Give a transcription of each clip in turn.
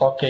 Ok.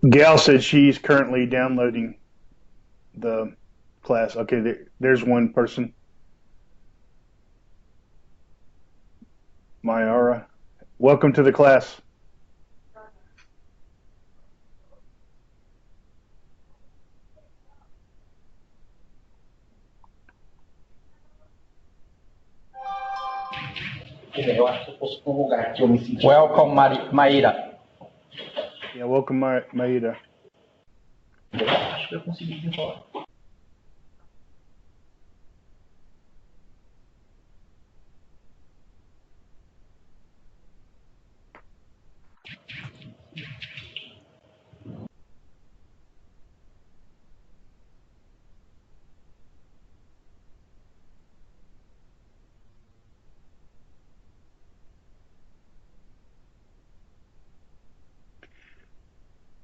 Gail said she's currently downloading the class. Okay, there's one person. Mayara. Welcome to the class. Welcome, Maíra. Yeah, welcome, Maida. Acho que eu consegui desenrolar.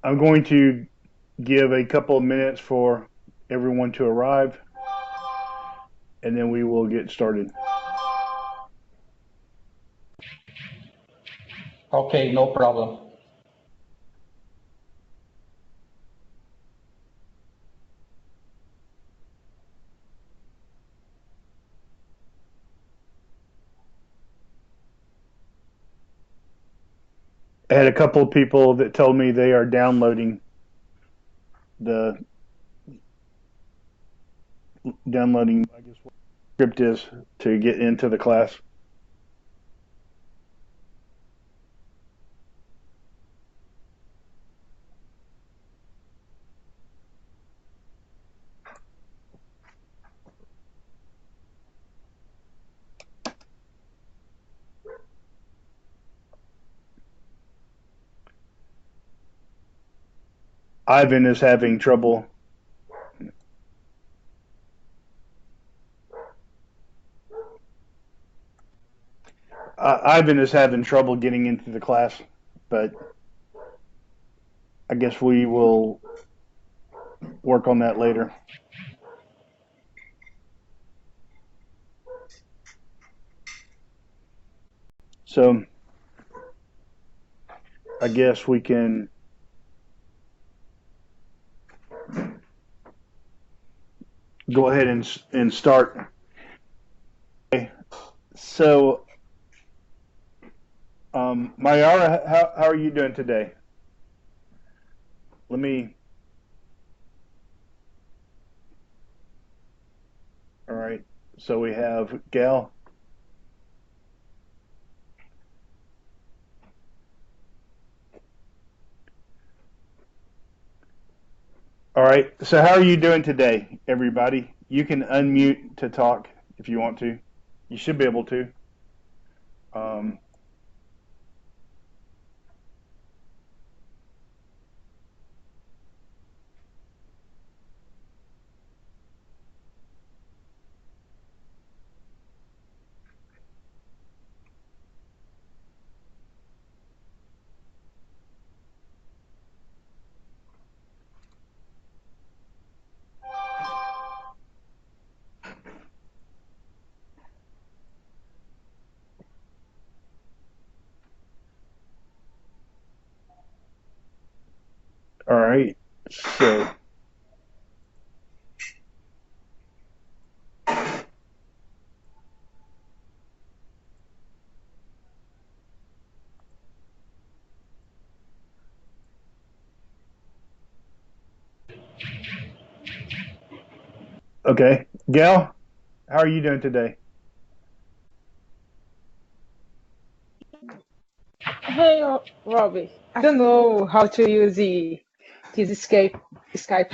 I'm going to give a couple of minutes for everyone to arrive, and then we will get started. Ok, no problem. I had a couple of people that told me they are downloading I guess what the script is to get into the class. Ivan is having trouble. Ivan is having trouble getting into the class, but I guess we will work on that later. So I guess we can go ahead and start. So, Mayara, how are you doing today? Let me. All right. So we have Gail. All right. So how are you doing today, everybody? You can unmute to talk if you want to. You should be able to. Um, all right. So, okay. Gail, how are you doing today? Hey, Robbie. I don't know how to use this Skype. Skype.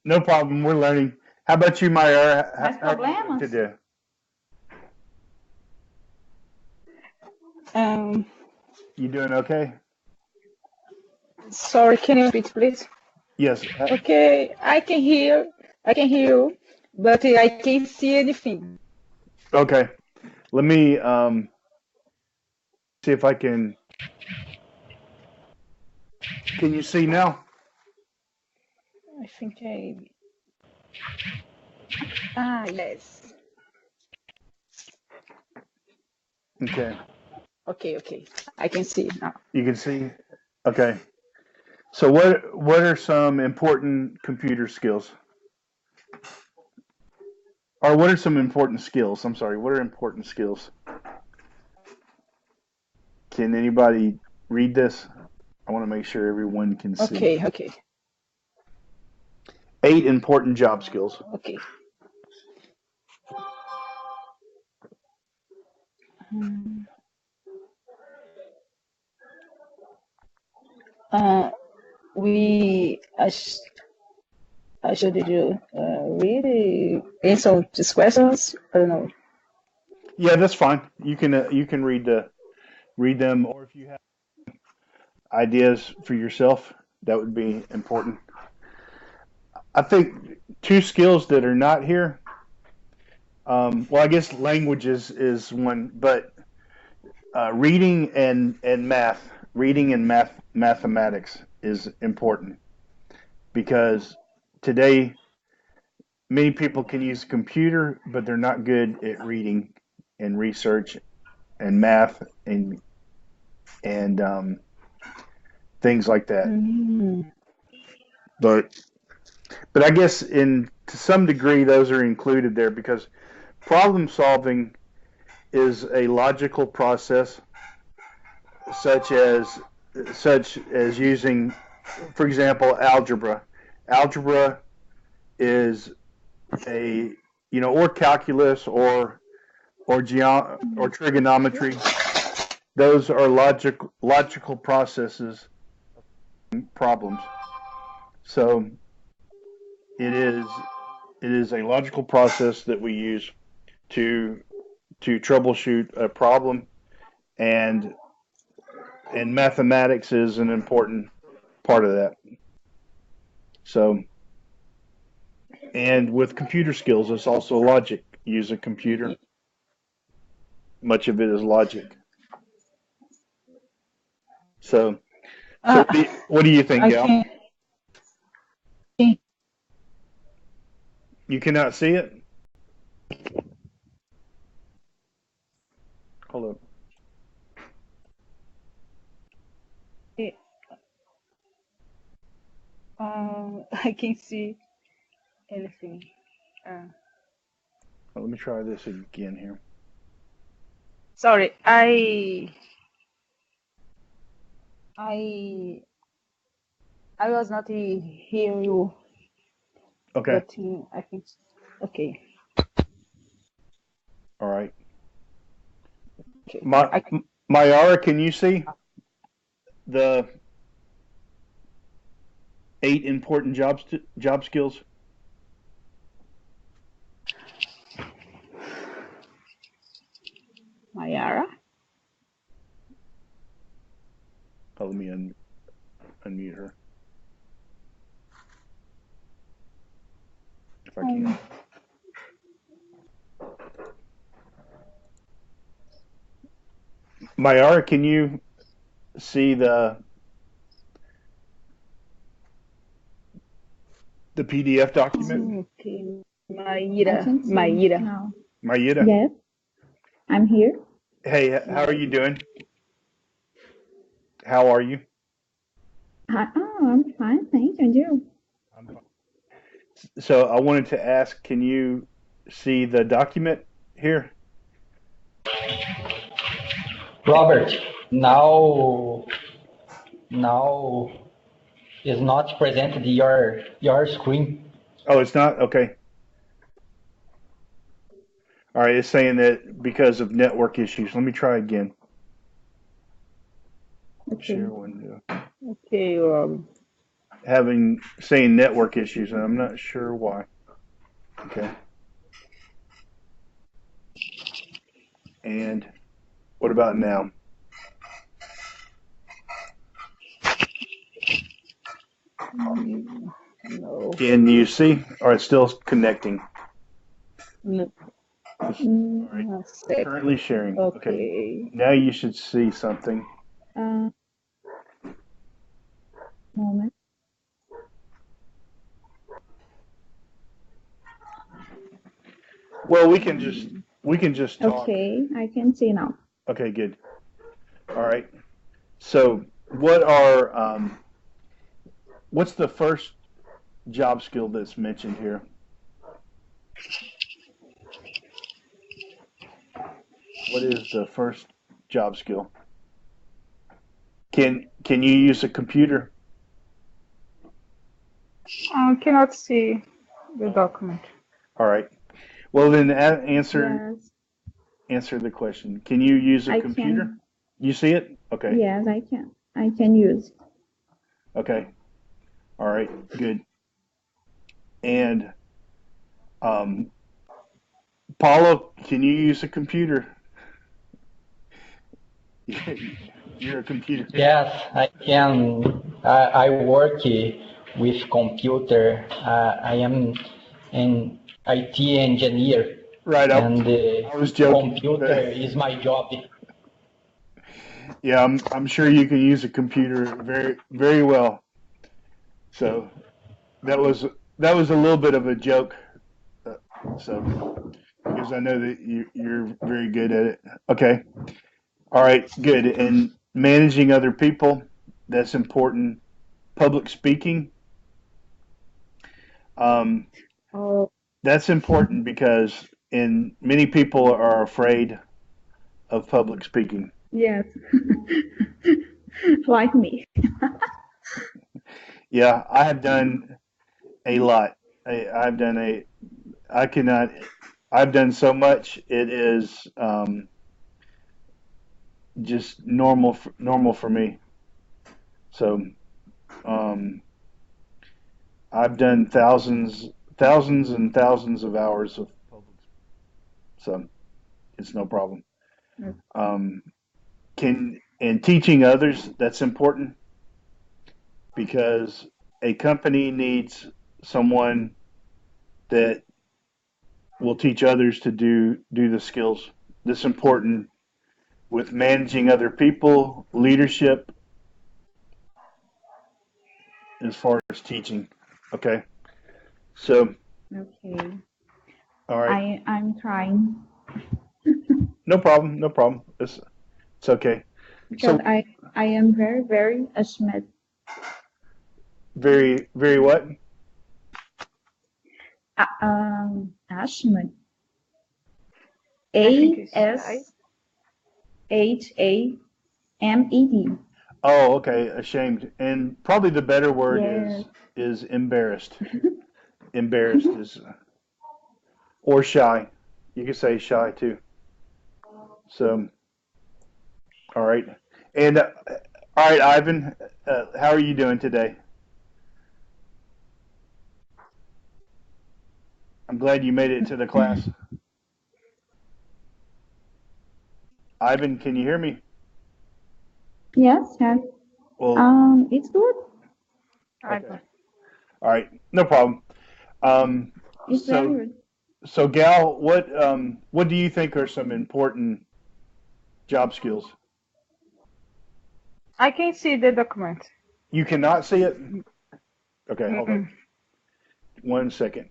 No problem. We're learning. How about you, Mayara? Mais How are you doing problemas? today? Um, You doing okay? sorry, can you repeat, please? Yes. Okay, I can hear you, but I can't see anything. Okay. Let me see if I can. Can you see now? I think yes. Okay. Okay. I can see now. You can see. Okay. So what are some important computer skills? Or what are some important skills? I'm sorry. What are important skills? Can anybody read this? I want to make sure everyone can see. Okay. 8 important job skills. Okay. Hmm. Uh, we I should you really answer these questions? I don't know. Yeah, that's fine. You can read them, or if you have ideas for yourself, that would be important. I think two skills that are not here. Well, I guess languages is one, but reading and mathematics is important because today many people can use a computer, but they're not good at reading and research and math and things like that. Mm. But I guess in to some degree those are included there because problem solving is a logical process such as using, for example, algebra. Algebra is a or calculus or trigonometry. Those are logical processes, problems. So it is a logical process that we use to troubleshoot a problem, and mathematics is an important part of that. So, and with computer skills, it's also logic. Use a computer. Much of it is logic. So, Uh, what do you think, I Gal? can. You cannot see it? Hold up. I can see anything. Let me try this again here. Sorry, I was not hearing you, Okay. but I think okay. All right. Okay. Mayara, can you see the 8 important job skills? Mayara. Oh, let me unmute her if I can. Mayara, can you see the PDF document? Okay. I can see Mayra. now. Mayita, Yes, I'm here. hey, how are you doing? How are you? Hi. Oh, I'm fine, thanks. And you? I'm fine. So I wanted to ask, can you see the document here? Robert, now is not presented your screen. Oh, it's not? Okay. All right, it's saying that because of network issues. Let me try again. Okay. Share window. Okay, Saying network issues, and I'm not sure why. Okay. And what about now? no. Can you see? Or it's still connecting? No. All right. A sec. Currently sharing. Okay. Now you should see something. Moment. Well, we can just talk. Okay, I can see now. Okay, good. All right. So, what's the first job skill that's mentioned here? What is the first job skill? Can you use a computer? I cannot see the document. All right. Well, then answer Yes, the question. Can you use a I computer? can. You see it? Okay. Yes, I can. I can use. Okay. All right. Good. And Paulo, can you use a computer? You're a computer. Yes, I can. I work with computer. I am an IT engineer, Right. and I was joking. computer is my job. Yeah, I'm sure you can use a computer very very well. So that was a little bit of a joke. So because I know that you're very good at it. Okay. All right. Good. And managing other people, that's important. Public speaking, Oh, that's important because many people are afraid of public speaking. Yes, like me. Yeah, I have done a lot. I've done I cannot. I've done so much. It is just normal for me. So um, I've done thousands and thousands of hours of public. So it's no problem. Um, can and teaching others, that's important because a company needs someone that will teach others to do the skills. This is important with managing other people, leadership, as far as teaching. Okay, so Okay, all right, I'm trying no problem, no problem. It's okay. because So I am very ashamed. very what? Ashamed. I think A it's S H-A-M-E-D. Oh, okay, ashamed. And probably the better word Yes. is embarrassed. Embarrassed is or shy. You could say shy too. So, all right. And all right, Ivan, how are you doing today? I'm glad you made it to the class. Ivan, can you hear me? Yes, yes. Well, It's good. okay. All right, no problem. Um, It's very so, good. so Gal, what do you think are some important job skills? I can see the document. You cannot see it? Okay, hold on Mm-mm. 1 second.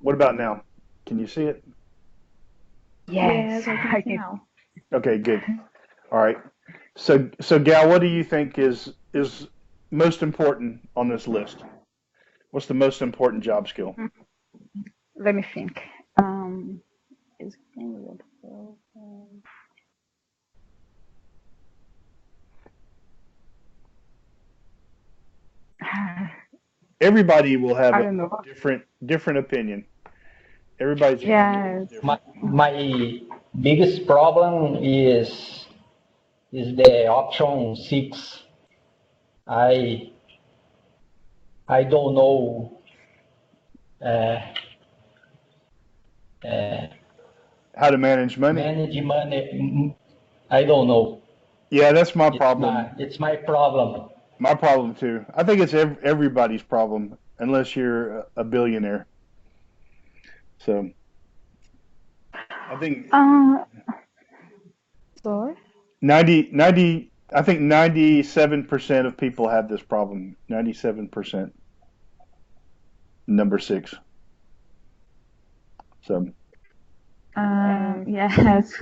What about now? Can you see it? Yes, Yes, I I can see can. now. Okay, good. All right. So Gal, what do you think is most important on this list? What's the most important job skill? Let me think. Um, is Everybody will have I a don't know. different opinion. Everybody's opinion is Yes. different. My biggest problem is the option 6. I I don't know uh, uh, How to manage money? manage money. I don't know. Yeah, that's my It's problem. my problem. My problem too. I think it's everybody's problem unless you're a billionaire. So I think Uh, sorry. 90, I think 97% of people have this problem. 97%. Number six. So And Yes.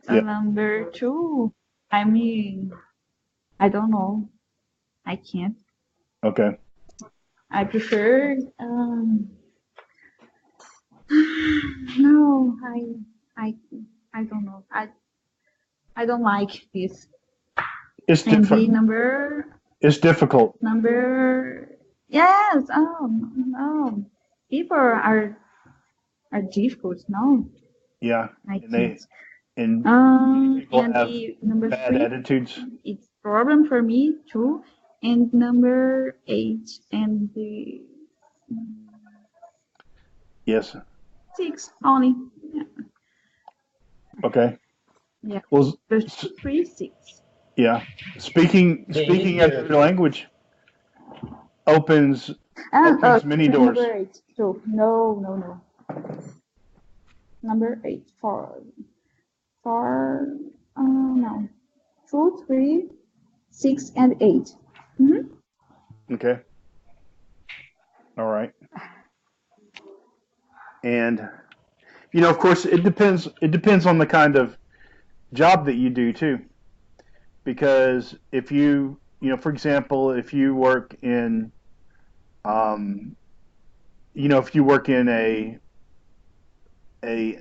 And yeah. number two, I mean, I don't know. I can't. Okay. I prefer, no, I, I don't know. I don't like this. It's And the different. It's difficult. yes, oh, no. People are difficult. No, Yeah. I And can't. many people And have the number bad three, attitudes. it's problem for me too. And number eight and the Yes. six only. Yeah, Okay. yeah. Well, But three, six. yeah. Speaking The another language opens And opens many doors. number eight. So no. Number eight for no. Two, three, six, and 8. Mm-hmm. Okay. All right. And of course, it depends. It depends on the kind of job that you do too. Because if for example, if you work in, um, if you work in a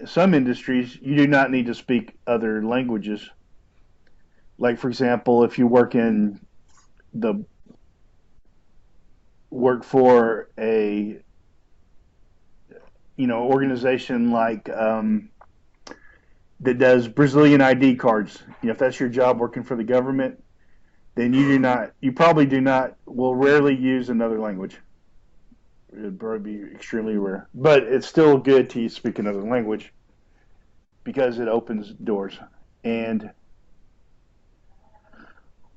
some industries, you do not need to speak other languages. Like for example, if you the work for a organization like that does Brazilian ID cards. If that's your job working for the government, then you probably will rarely use another language. It would probably be extremely rare. But it's still good to speak another language because it opens doors. And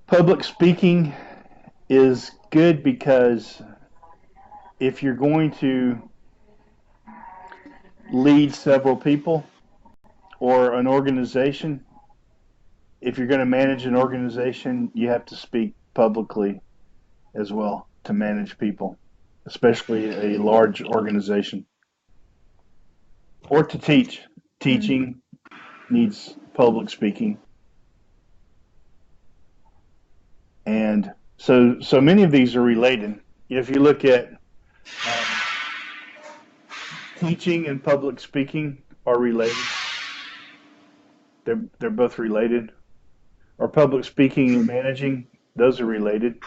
public speaking is good because if you're going to lead several people or an organization, if you're going to manage an organization, you have to speak publicly as well to manage people, especially a large organization. Or to teach. Teaching needs public speaking. And so many of these are related. If you look at teaching and public speaking, are related. They're both related. Or public speaking and managing, those are related.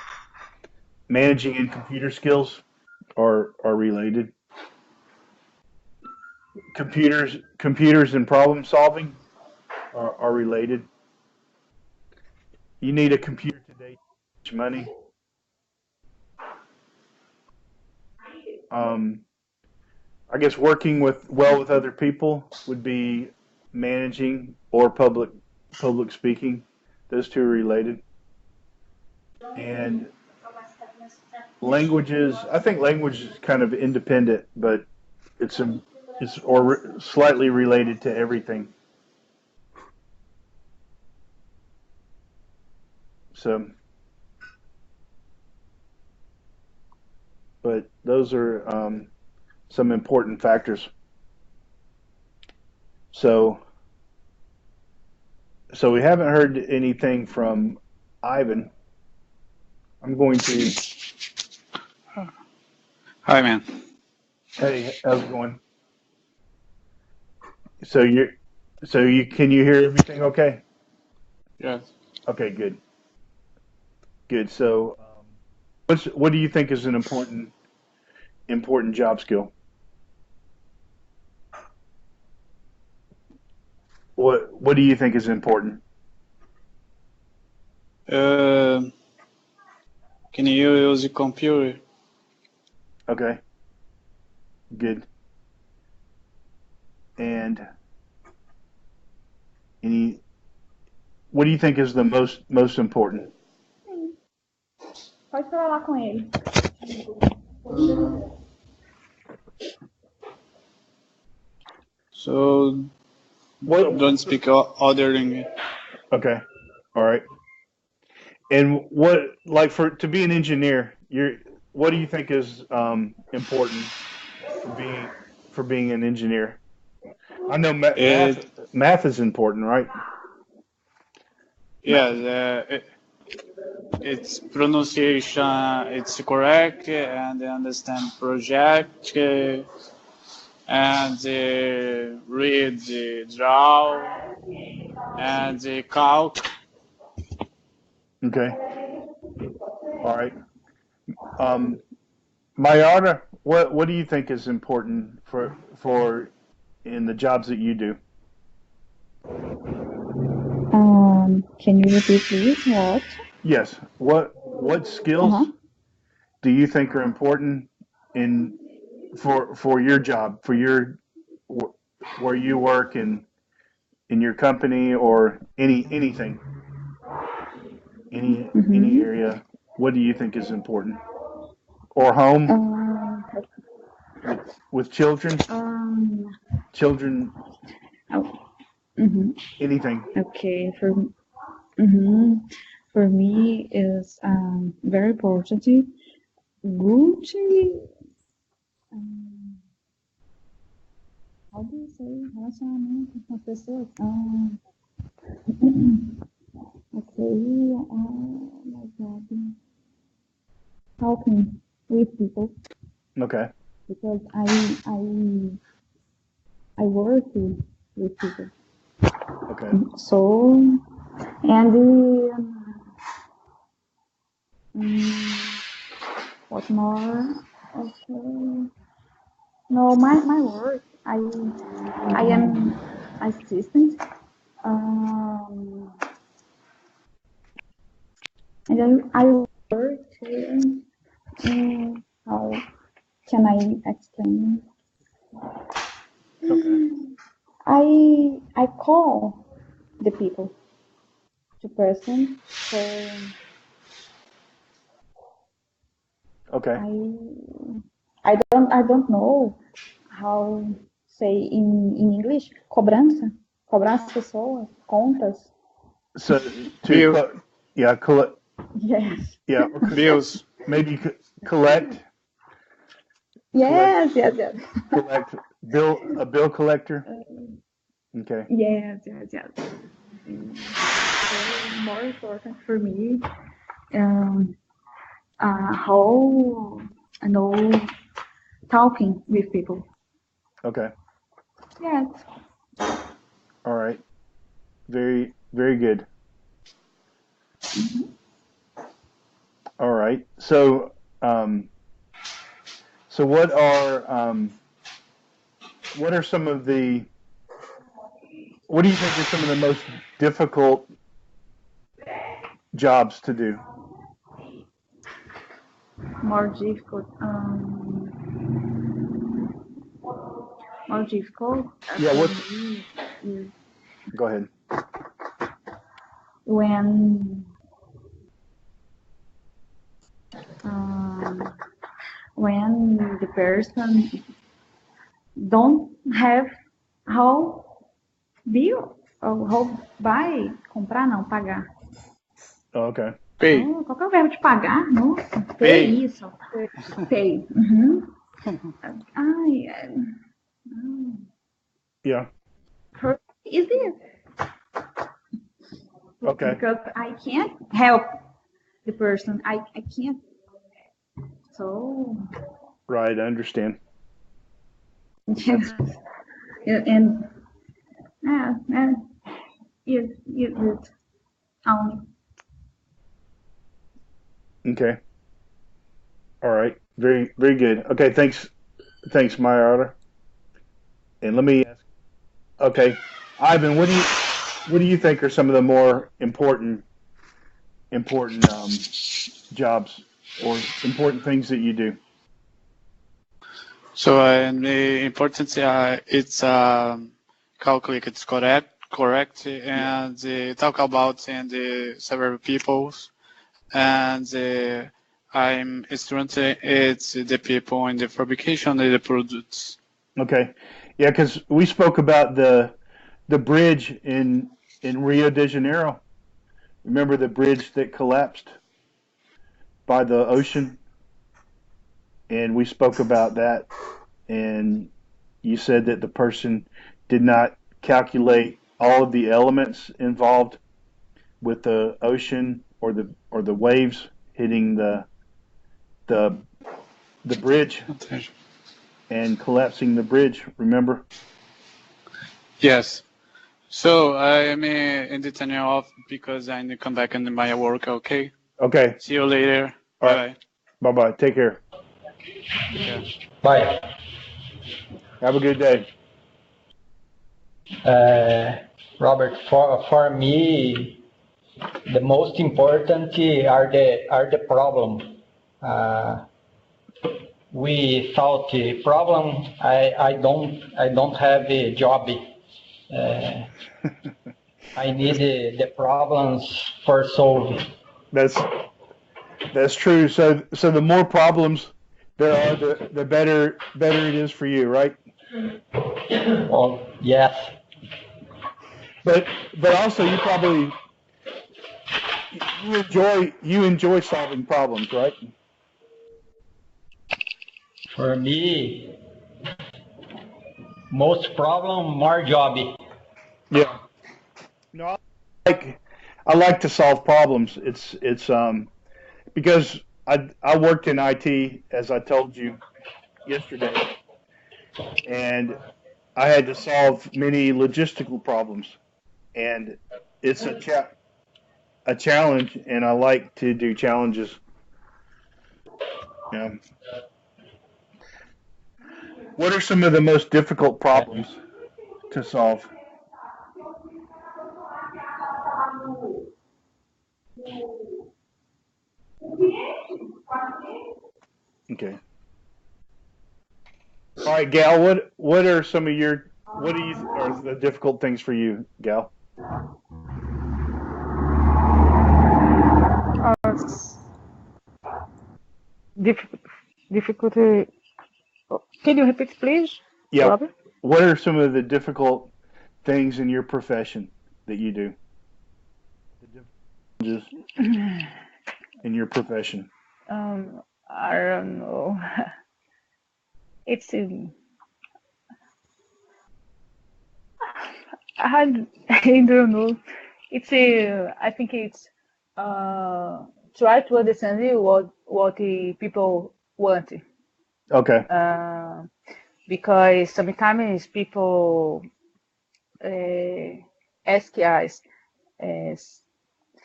Managing and computer skills are related. Computers and problem solving are related. You need a computer today to manage money. Um, I guess working with other people would be managing or public speaking. Those two are related. And languages, I think language is kind of independent, but it's a, it's or slightly related to everything. So, but those are some important factors. So, so we haven't heard anything from Ivan. I'm going to. Hi, man. Hey, how's it going? So you can you hear everything okay? Yes. Okay, good, good. So, what do you think is an important job skill? What do you think is important? Uh, can you use a computer? Okay, good. And any what do you think is the most important? Pode falar com ele. So What? don't speak other than me. Okay, all right. And what like for to be an engineer, what do you think is important for being an engineer? I know It, math is important, right? yes, its pronunciation it's correct and understand project and read, draw and calc. Okay, all right. Um, Mayara, what do you think is important for in the jobs that you do? Can you repeat please? What? Yes. What Uh-huh. skills do you think are important in for your job, for your where you work in your company or anything, any Mm-hmm. area? What do you think is important? Or home Um, with children, um, children, oh, mm-hmm. anything. Okay, mm-hmm. For me is very important. Good. Um, how do you say relacionamento com as pessoas? Okay. My God. Talking with people Okay. because I work with people. Okay. So and what more? Okay. No, my work. I am assistant. Um, and then I work here. How can I explain? Okay. I call the people to person. So Okay. I don't know how say in English cobrança, cobrar as pessoas, contas. So to Bill, yeah, collect, Yes. yeah, bills. maybe collect, collect, Yes. collect a bill collector. Okay. Yes. So more important for me, um, how I know talking with people. Okay. Yes. All right. Very, very good. All right. So what are some of the what do you think are some of the most difficult jobs to do? More difficult. More difficult Yeah. for What's me is Go ahead. when um, when the person don't have how bill ou how buy, comprar não, pagar. Oh, okay. Pay. Oh, qual que é o verbo de pagar? Nossa, pay, Pay. isso. Pay. Uhum. Ai, Yeah. is it? Okay. Because I can't help the person. I can't. So, Right. I understand. and you only. Okay. All right. Very, very good. Okay. Thanks, Mayara. And let me ask. Okay, Ivan, what do you think are some of the more important jobs or important things that you do? So the important it's calculate it's correct, and talk about and several peoples, and I'm a student. It's the people in the fabrication of the products. Okay, yeah, because we spoke about the bridge in Rio de Janeiro. Remember the bridge that collapsed by the ocean, and we spoke about that, and you said that the person did not calculate all of the elements involved with the ocean or the waves hitting the the bridge and collapsing the bridge. Remember? Yes. So I am in the turning off because I need to come back into my work. Okay. Okay. See you later. All Bye right. bye. Bye bye. Take care. Yeah. Bye. Have a good day. Robert, for me, the most important are the problem. Uh, Without the problem, I don't have a job. Uh, I need the problems for solve. That's that's true. So the more problems there are, the better it is for you, right? Well, yes, But also you enjoy solving problems, right? for me, most problem, more job. Yeah. No, like I like to solve problems. It's because I worked in IT as I told you yesterday, and I had to solve many logistical problems, and it's a challenge, and I like to do challenges. Yeah. What are some of the most difficult problems to solve? Okay. All right, Gal. What are some of your what do you are the difficult things for you, Gal? Uh, dif- difficulty. Can you repeat, please, Yeah. Robert? What are some of the difficult things in your profession that you do? The difficult challenges in your profession. I don't know. It's I, I don't know. It's I think it's uh try to understand what the people want. Okay. Uh, because sometimes people ask us uh,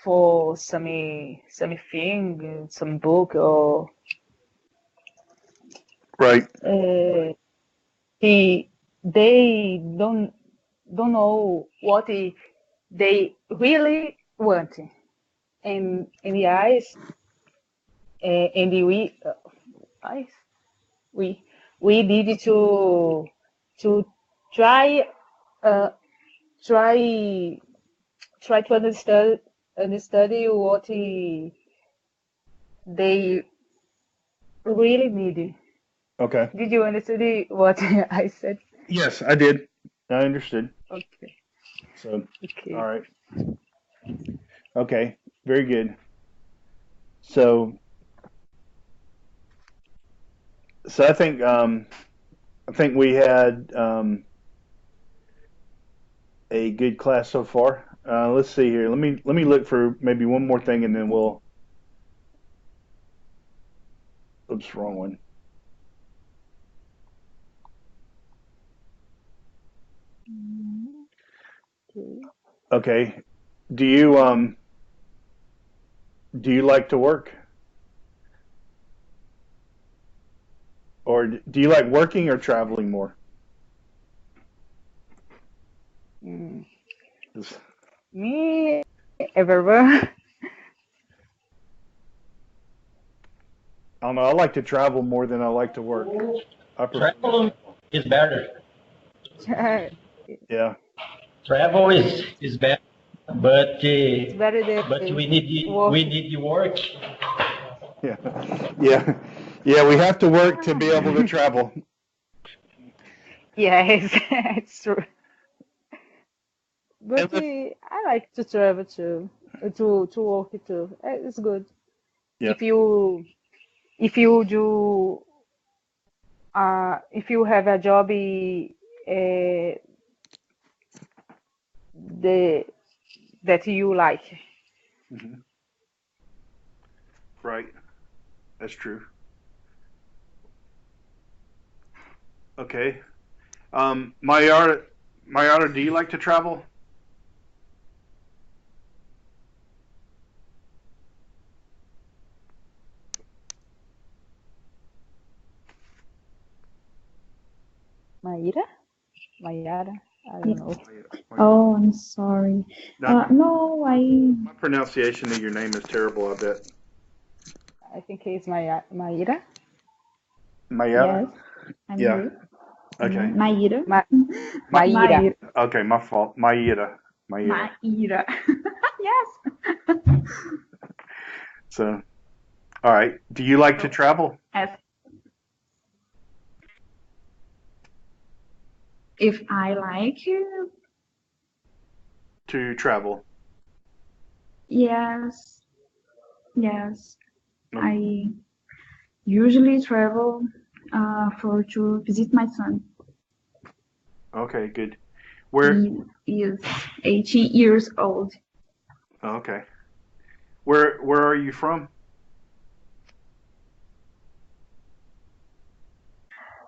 for something, some book, or Right. they don't know what they really want. And the eyes, and eyes, we need to try uh, try try to understand what they really need. Okay. Did you understand what I said? Yes, I did. I understood. Okay, So, all okay. right. Okay. Very good. So, so I think we had a good class so far. Let's see here. Let me look for maybe one more thing, and then we'll. Oops, wrong one. Okay. Okay. Do you like to work, or do you like working or traveling more? Mm. Is- Me, everywhere. I don't know. I like to travel more than I like to work. I prefer to Travel travel. is better. Yeah. Travel is better, It's better but than we working. need the work. Yeah. Yeah. Yeah. We have to work to be able to travel. Yes, it's true. And But let's, I like to travel too, to work too. It's good. yeah. If you if you do if you have a job the that you like. Hmm. Right. That's true. Okay. Mayara, do you like to travel? Maíra? Mayara? I Yeah. don't know. Mayara. Oh, I'm sorry. Not, No, I my pronunciation of your name is terrible, I bet. I think it's Maíra. Mayara? yes, I'm Yeah. good. Okay. Maíra. Ma Ma- Maíra. Maíra. okay, my fault. Mayira. Mayira. Maíra. Yes. So, all right. Do you like to So, travel? as if I like you, To travel. yes, yes. Okay. I usually travel for to visit my son. Okay, good. Where? He is 18 years old. Okay. Where are you from?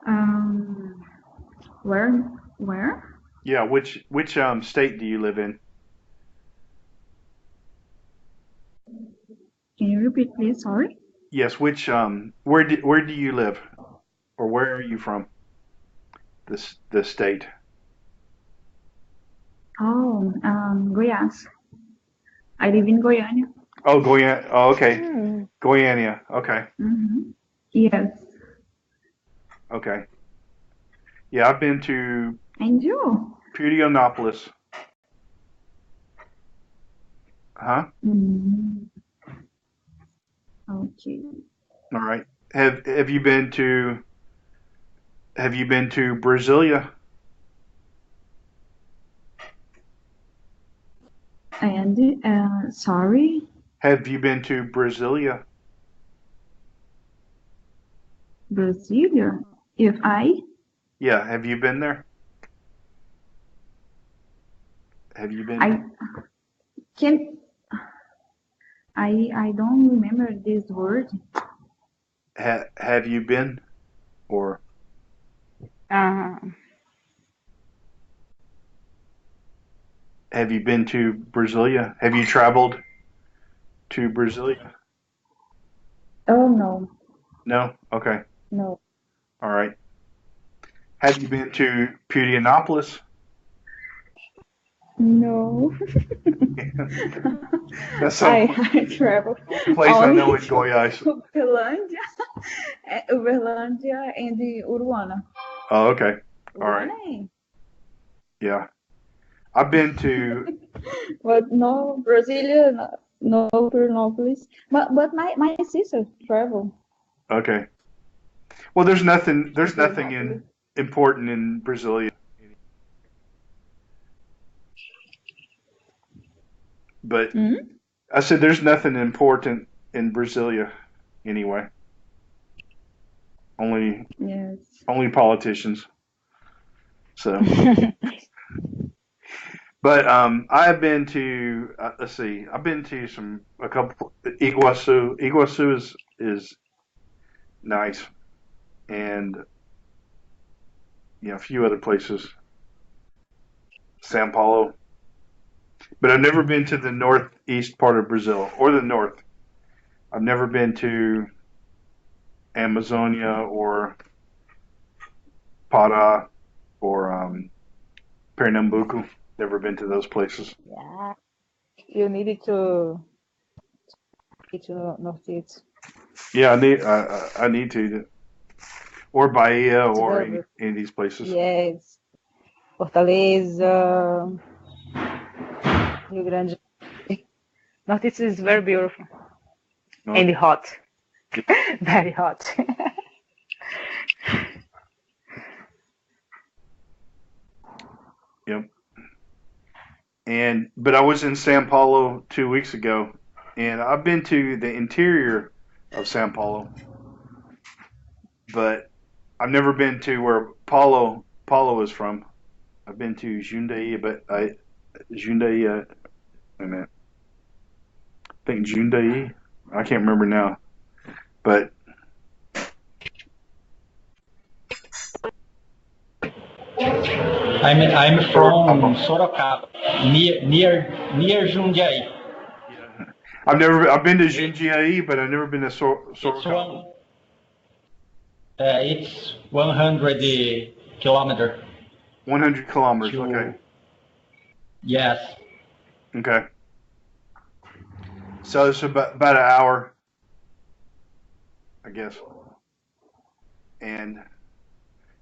Um, where? Where? Yeah. Which state do you live in? Can you repeat, please? Sorry. Yes. Which where do you live, or where are you from? The state. Oh, Goiás. I live in Goiânia. Oh, Goiânia. Oh, okay. Hmm. Goiânia. Okay. Mm-hmm. Yes. Okay. Yeah, I've been to And you? Pudionopolis. Huh? Mm, okay. All right. Have you been to Brasilia? And sorry, Have you been to Brasilia? Brasilia. If I Yeah, have you been there? Have you been? I can I don't remember this word. Have you been? Or Uh, have you been to Brasilia? Have you traveled to Brasilia? Oh no, No? Okay. no, All right. Have you been to Purionopolis? no. That's I travel the place I know only in to Goiás. Uberlândia, Uberlândia and the Uruana. Oh, okay. All right. Uruana, Yeah. I've been to, but no Brasilia, no Florianopolis. But my sister travel okay. Well, there's nothing to in Florianopolis. important in Brasilia, but Hmm? I said there's nothing important in Brasilia anyway. Only Yes. politicians. So, but I have been to let's see, I've been to a couple Iguaçu. Iguaçu is nice, and a few other places. São Paulo, but I've never been to the northeast part of Brazil or the north. I've never been to Amazonia or Pará or Pernambuco. Never been to those places. Yeah. You needed to Northeast. Yeah, I need to, or Bahia It's or very any of these places. Yes. Fortaleza, Rio Grande. Northeast is very beautiful No, and hot. Very hot. yep. But I was in Sao Paulo 2 weeks ago, and I've been to the interior of Sao Paulo, but I've never been to where Paulo is from. I've been to Jundiaí, but Jundiaí. Wait a minute. I think Jundiaí. I can't remember now, but I'm from Sorocaba, near Jundiaí. I've been to Jundiaí, but I've never been to It's Sorocaba. it's 100 kilometer 100 kilometers. to Okay. yes. Okay. So it's about an hour, I guess.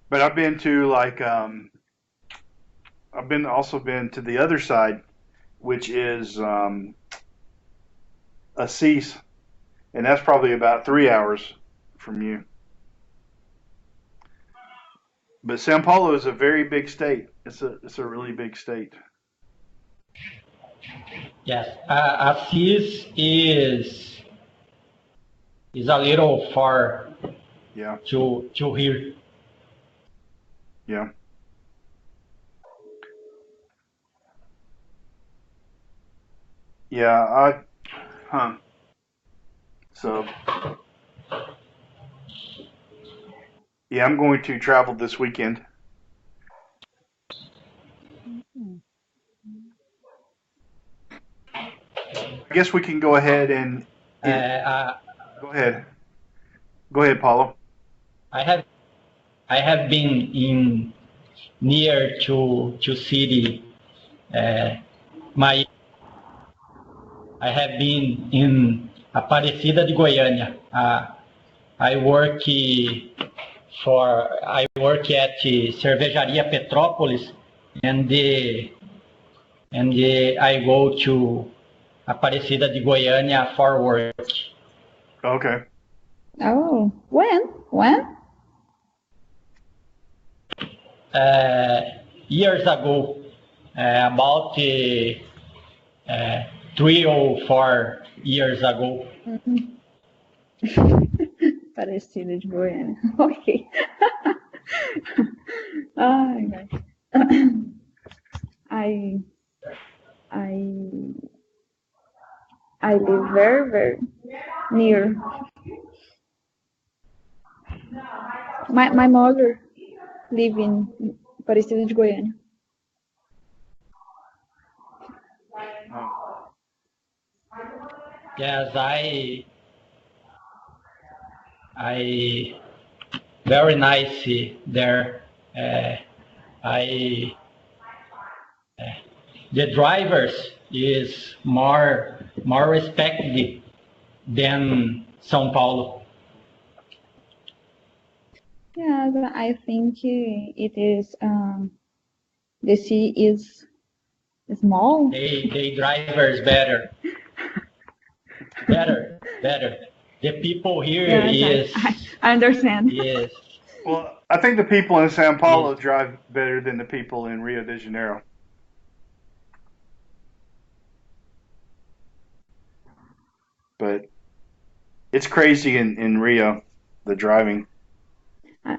But I've been to also been to the other side, which is Assis, and that's probably about 3 hours from you. But Sao Paulo is a very big state. It's a really big state. Yes, Assis is a little far Yeah. to here. Yeah. Yeah. So yeah, I'm going to travel this weekend. I guess we can go ahead and Uh, go ahead. Go ahead, Paulo. I have been in near to city. Uh, my I have been in Aparecida de Goiânia. I work at Cervejaria Petrópolis, and I go to Aparecida de Goiânia for work. Okay. Oh, when? Years ago, about 3 or 4 years ago. Parecida de Goiânia. Ok. Ai, ai. I live very, very near. My mother live in Aparecida de Goiânia. home. Yes, I very nice there. I the drivers is more respected than São Paulo. Yeah, but I think it is the city is small. They drivers better. Better. The people here Yes, is I understand. is Well, I think the people in Sao Paulo is drive better than the people in Rio de Janeiro. But it's crazy in Rio, the driving. I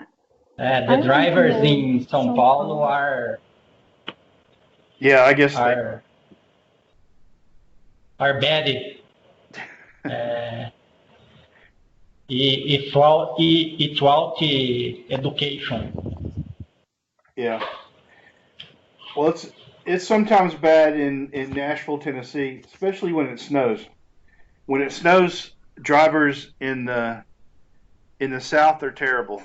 the want to drivers know in São São Paulo Paulo. Yeah, I guess they. are bad. Equal education. Yeah. Well, it's sometimes bad in Nashville, Tennessee, especially when it snows. When it snows, drivers in the south are terrible.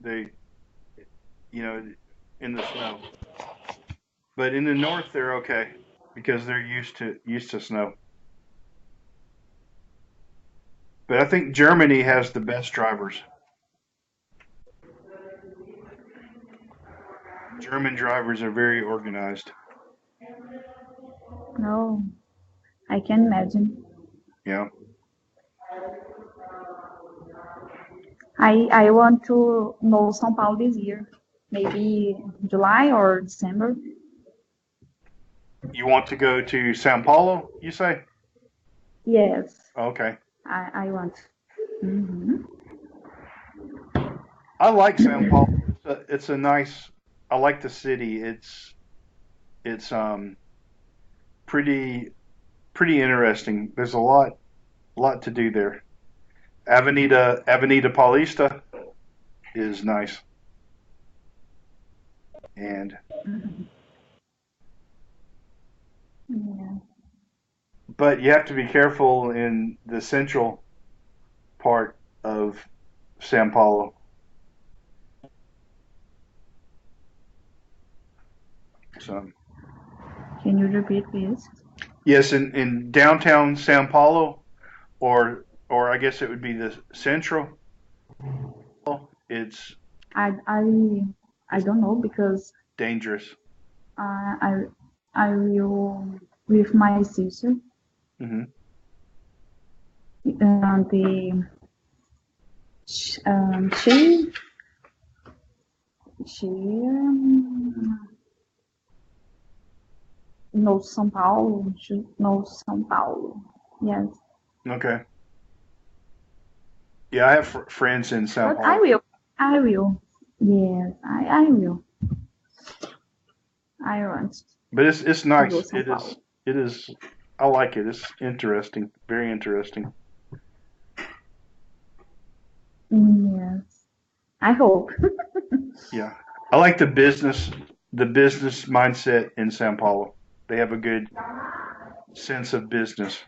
They, you know, in the snow. But in the north, they're okay because they're used to snow. But I think Germany has the best drivers. German drivers are very organized. No, I can imagine. Yeah. I want to know São Paulo this year, maybe July or December. You want to go to Sao Paulo, you say? Yes, Okay. I want. Hmm. I like Sao Paulo. It's a nice. I like the city. It's pretty pretty interesting. There's a lot to do there. Avenida Paulista is nice, and Yeah. but you have to be careful in the central part of Sao Paulo. So Can you repeat this? yes, in downtown Sao Paulo, or I guess it would be the central. It's I I I don't know because dangerous. uh, I I will with my sister Hmm. the she knows São Paulo. She knows São Paulo. Yes, Okay. Yeah, I have friends in Sao but I Paulo. will. I will. Yes, I will. I want But it's to go nice. São Paulo. It is. I like it. It's interesting. Very interesting. Yes, I hope. Yeah, I like the business mindset in Sao Paulo. They have a good sense of business.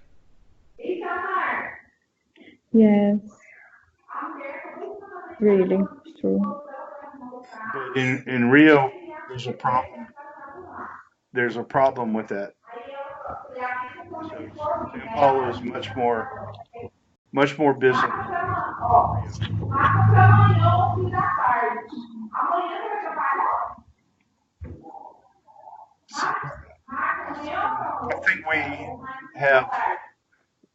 Yes, really true. But in Rio, there's a problem. There's a problem with that. So Sao Paulo is much more business than Rio. So I think we have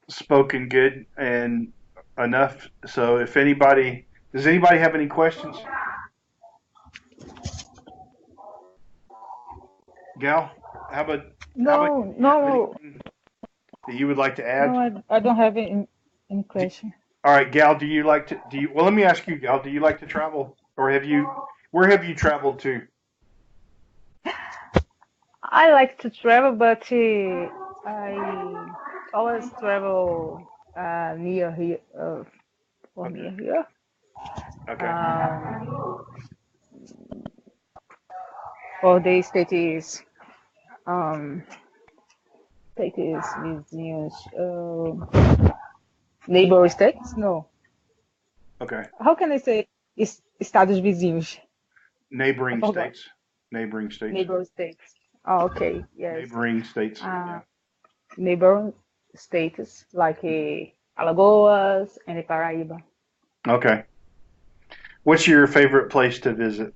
spoken good and enough. So if anybody does anybody have any questions? Gal, how about No, you have no, anything that you would like to no, add? I don't have any Do, question. all right, Gal, do you like to do you well let me ask you, Gal, do you like to travel? Or where have you traveled to? I like to travel, but I always travel near here, for Okay. near here. Okay. Um, for the state is um, States vizinhos. Neighbor states? No. Okay. How can I say estados vizinhos? Neighboring I forgot. states. Neighboring states. Neighbor states. Oh, okay. Yes. Neighboring states. Yeah. Neighbor states like Alagoas and Paraíba. Okay. What's your favorite place to visit?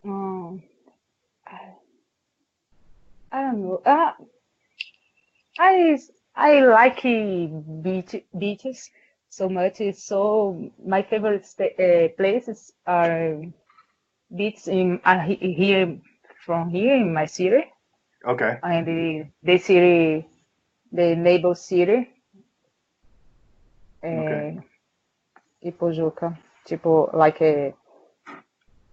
Um, I don't know. I like beaches so much. So my favorite places are beaches in here from here in my city Okay. and the city, the neighbor city, Okay. Ipojuca, tipo like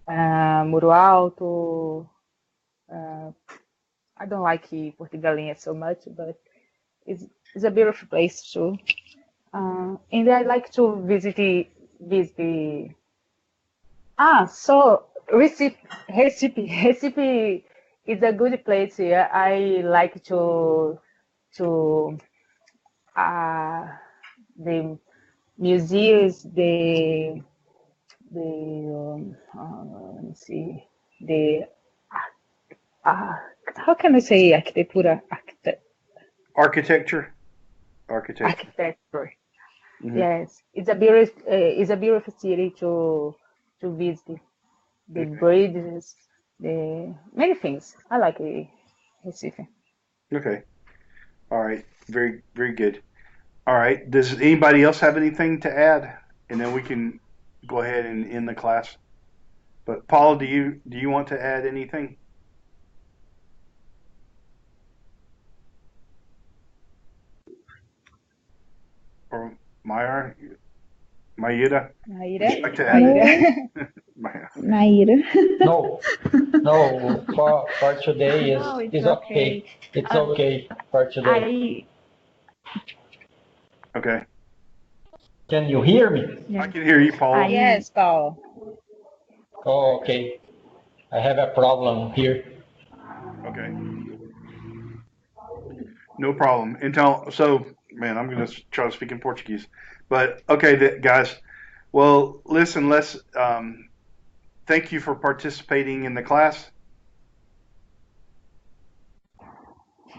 Muro Alto. I don't like Portugalinha so much, but it's a beautiful place too. And I like to visit. So Recife is a good place here. I like to the museums, let me see, the uh, how can I say arquitetura? Architecture. Architecture. Architecture. Mhm. Yes, it's a beautiful city to visit. The Okay. bridges, the many things. I like Recife. Okay. All right. Very, very good. All right. Does anybody else have anything to add? And then we can go ahead and end the class. But Paul, do you want to add anything? Or Maya? Mayura? Would you like to add anything? Maya. Naira. No, no, for today No, it's is okay. okay. It's Um, okay for today. Okay. Can you hear me? I Yeah, can hear you, Paul. Yes, Paul. Oh, okay. I have a problem here. Okay. No problem. So, man, I'm going to try to speak in Portuguese. But, okay, guys. Well, listen, let's thank you for participating in the class.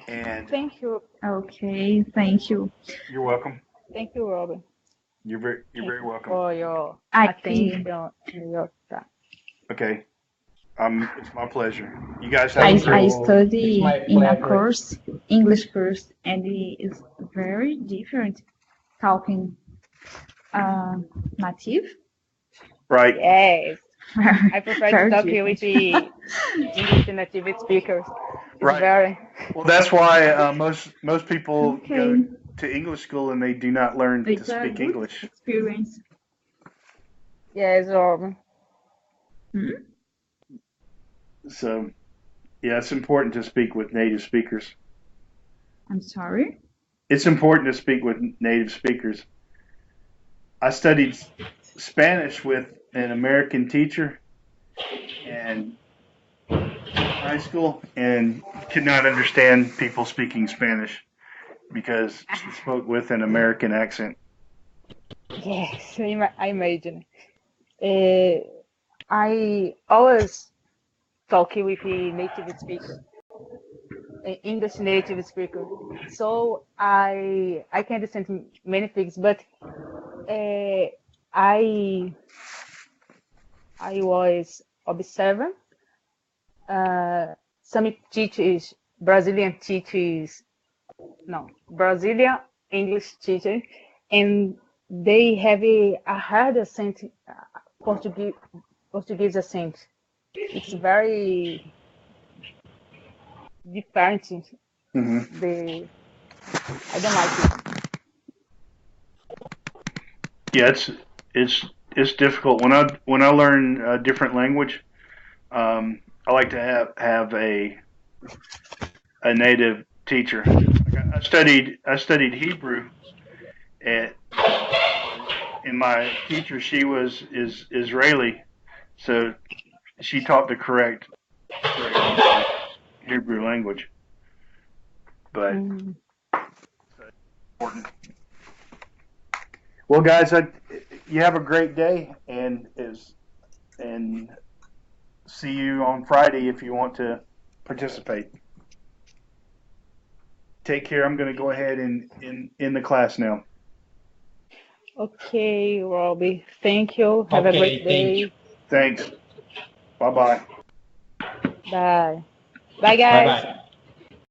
And Thank you. okay, thank you. you're welcome. Thank you, Robin. You're very welcome. For your Aqui, attention and your time. Okay. It's my pleasure. You guys I, have a Thank great. I you. study It's my in a pleasure. course, English course, and it is very different talking native. Right. Yes, I prefer to Very talk different. with the English native speakers. It's Right. very Well, that's why most people go Okay, to English school and they do not learn to it's a speak good English. experience. yes, Robin. Hmm? So, yeah, it's important to speak with native speakers. I'm sorry. It's important to speak with native speakers. I studied Spanish with an American teacher and high school and could not understand people speaking Spanish because she spoke with an American accent. Yes, I imagine. I always talk with a native speaker, English native speaker. So I can understand many things, but I I was observing some teachers, Brazilian teachers, no, Brazilian English teachers, and they have a hard accent, Portuguese Portuguese accent. It's very different. Hmm. The I don't like it. Yeah, it's difficult when I learn a different language. I like to have a native teacher. I studied Hebrew, and my teacher, she was Israeli, so she taught the correct Hebrew language. but Mm. important. Well, guys, you have a great day, and see you on Friday if you want to participate. Take care. I'm going to go ahead and in the class now. Okay, Robbie. Thank you. Have a Okay, great thank you. day. Thanks. Bye-bye. Bye. Bye, Bye guys. bye.